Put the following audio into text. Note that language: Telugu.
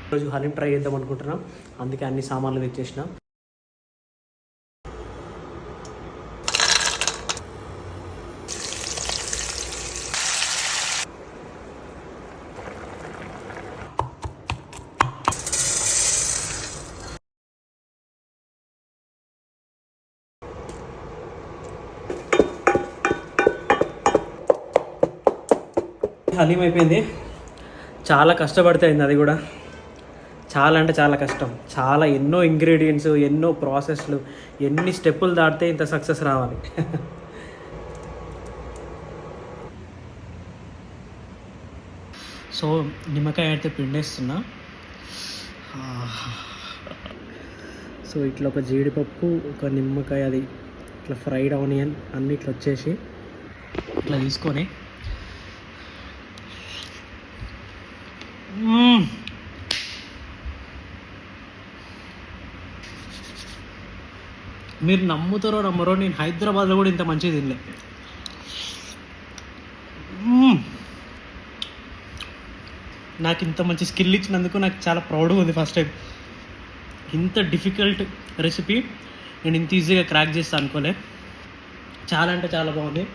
ఈరోజు హలీం ట్రై చేద్దాం అనుకుంటున్నాం, అందుకే అన్ని సామాన్లు తెచ్చేసిన. హలీం అయిపోయింది. చాలా కష్టపడితే అయింది అది కూడా. చాలా అంటే చాలా కష్టం. చాలా ఎన్నో ఇంగ్రీడియంట్స్, ఎన్నో ప్రాసెస్లు, ఎన్ని స్టెప్పులు దాటితే ఇంత సక్సెస్ రావాలి. సో నిమ్మకాయ అయితే పిండేస్తున్నా. సో ఇట్లా ఒక జీడిపప్పు, ఒక నిమ్మకాయ, అది ఇట్లా ఫ్రైడ్ ఆనియన్ అన్నీ ఇట్లా వచ్చేసి ఇట్లా తీసుకొని మీరు నమ్ముతారో నమ్మరో, నేను హైదరాబాద్లో కూడా ఇంత మంచిగా తినలే. నాకు ఇంత మంచి స్కిల్ ఇచ్చినందుకు నాకు చాలా ప్రౌడ్గా ఉంది. ఫస్ట్ టైం ఇంత డిఫికల్ట్ రెసిపీ నేను ఇంత ఈజీగా క్రాక్ చేస్తా అనుకోలే. చాలా అంటే చాలా బాగుంది.